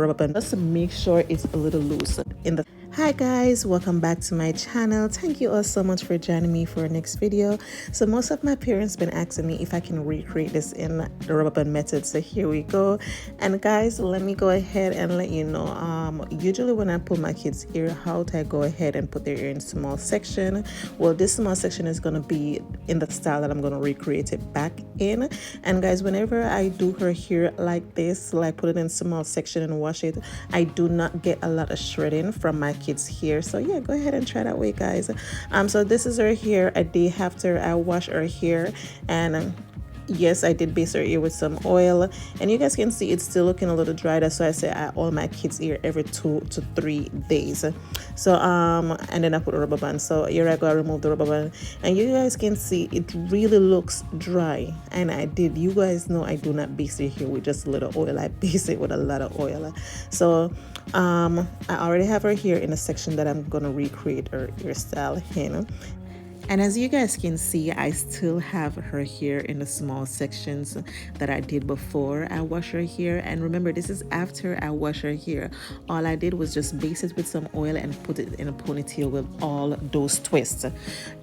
rubber band, just to make sure it's a little loose in the. Hi guys, welcome back to my channel. Thank you all so much for joining me for our next video. So most of my parents been asking me if I can recreate this in the rubber band method, so here we go. And guys, let me go ahead and let you know, usually when I pull my kids ear out, I go ahead and put their ear in small section. Well, this small section is going to be in the style that I'm going to recreate it back in. And guys, whenever I do her hair like this, like put it in small section and wash it, I do not get a lot of shredding from my kids hair. So yeah, go ahead and try that way, guys. So this is her hair a day after I wash her hair. And yes, I did base her ear with some oil, and you guys can see it's still looking a little dry. That's why I say I oil my kids' ear every 2 to 3 days. So and then I put a rubber band. So here I go, I remove the rubber band, and you guys can see it really looks dry. And you guys know I do not base it here with just a little oil. I base it with a lot of oil. So I already have her here in a section that I'm gonna recreate her hairstyle in. And as you guys can see, I still have her hair in the small sections that I did before I wash her hair. And remember, this is after I wash her hair. All I did was just base it with some oil and put it in a ponytail with all those twists.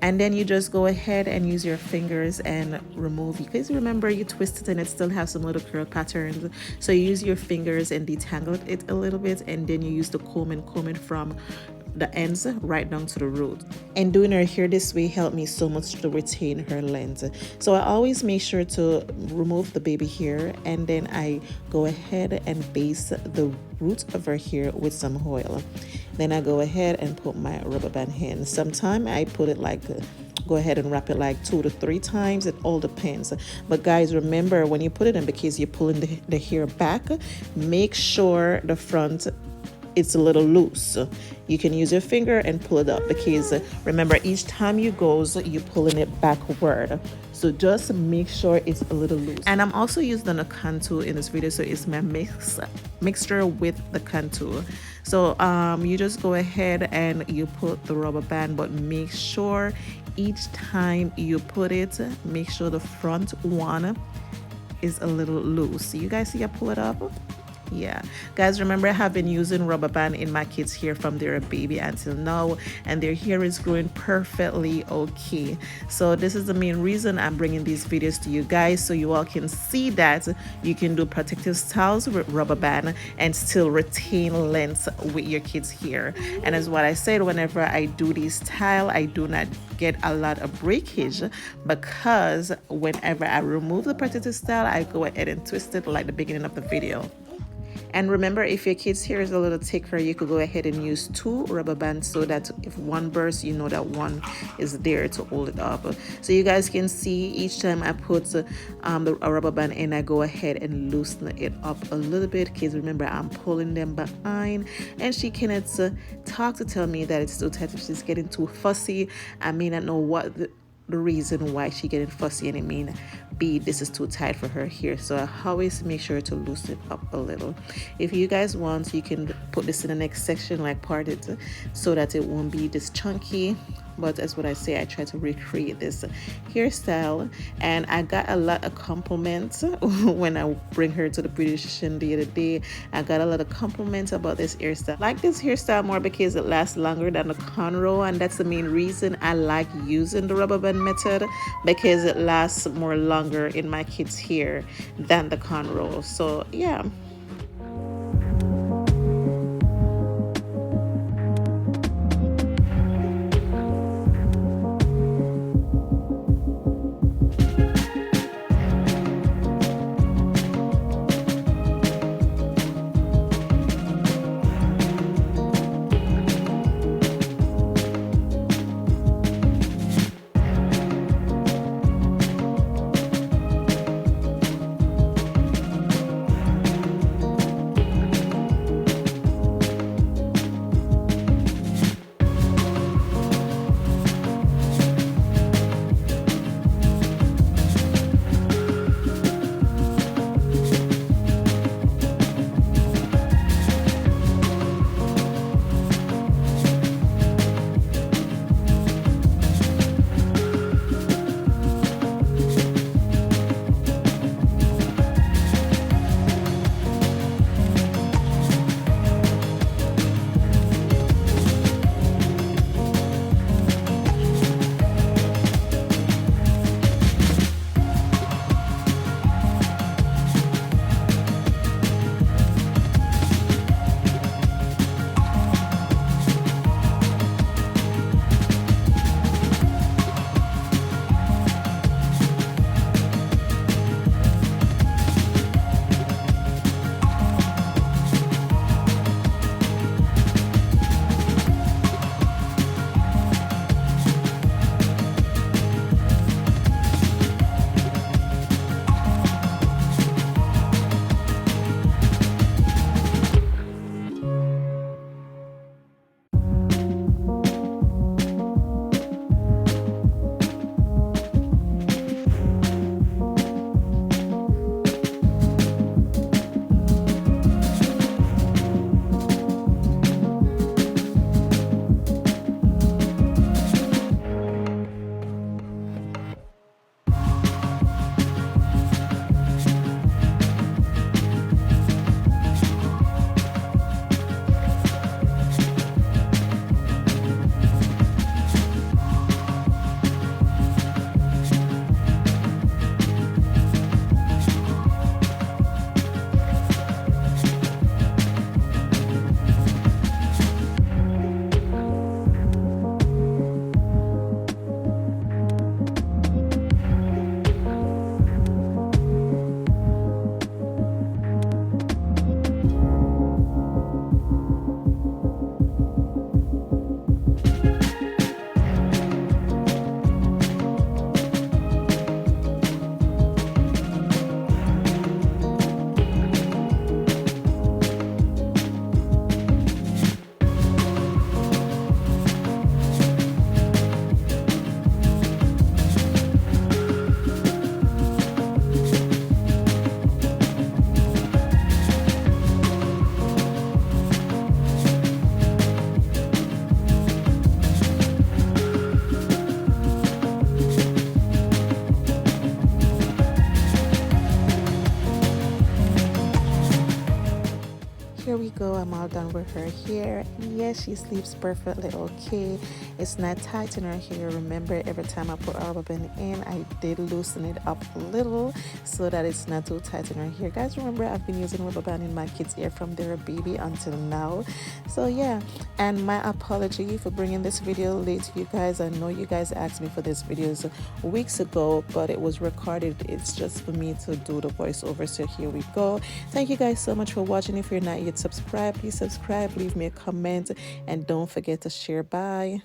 And then you just go ahead and use your fingers and remove, because remember, you twist it and it still has some little curl patterns. So you use your fingers and detangle it a little bit, and then you use the comb and comb it from the ends right down to the root. And doing her hair this way helped me so much to retain her length. So I always make sure to remove the baby hair, and then I go ahead and base the root of her hair with some oil. Then I go ahead and put my rubber band in. Sometimes I put it like go ahead and wrap it like 2 to 3 times. It all depends. But guys, remember, when you put it in, because you're pulling the hair back, make sure the front it's a little loose. You can use your finger and pull it up, because remember, each time you goes, you're pulling it backward. So just make sure it's a little loose. And I'm also using a contour in this video, so it's my mixture with the contour. So you just go ahead and you put the rubber band, but make sure each time you put it, make sure the front one is a little loose. So you guys see I pull it up? Yeah, guys, remember, I have been using rubber band in my kids' hair from their baby until now, and their hair is growing perfectly okay. So this is the main reason I'm bringing these videos to you guys, so you all can see that you can do protective styles with rubber band and still retain length with your kids' hair. And as what I said, whenever I do this style, I do not get a lot of breakage, because whenever I remove the protective style, I go ahead and twist it like the beginning of the video. And remember, if your kid's hair is a little thicker, you could go ahead and use 2 rubber bands, so that if one bursts, you know that one is there to hold it up. So you guys can see each time I put the rubber band in, I go ahead and loosen it up a little bit, because remember, I'm pulling them behind, and she cannot talk to tell me that it's too tight. If she's getting too fussy, I may not know what the reason why she getting fussy, and it mean B, this is too tight for her hair. So I always make sure to loosen it up a little. If you guys want, you can put this in the next section, like part it, so that it won't be this chunky. But as what I say, I try to recreate this hairstyle, and I got a lot of compliments when I bring her to the beautician the other day. I got a lot of compliments about this hairstyle. I like this hairstyle more because it lasts longer than the cornrow, and that's the main reason I like using the rubber band method, because it lasts more longer in my kids' hair than the cornrow. So yeah. here we go. I'm all done with her hair. Yes, she sleeps perfectly okay. It's not tight in her hair. Remember, every time I put our ribbon in, I did loosen it up a little so that it's not too tight in her hair. Guys, remember, I've been using rubber band in my kids' hair from they're a baby until now. So yeah, and my apology for bringing this video late to you guys. I know you guys asked me for this videos weeks ago, but it was recorded. It's just for me to do the voiceover. So here we go. Thank you guys so much for watching. If you're not yet subscribed, please subscribe, leave me a comment, and don't forget to share. Bye.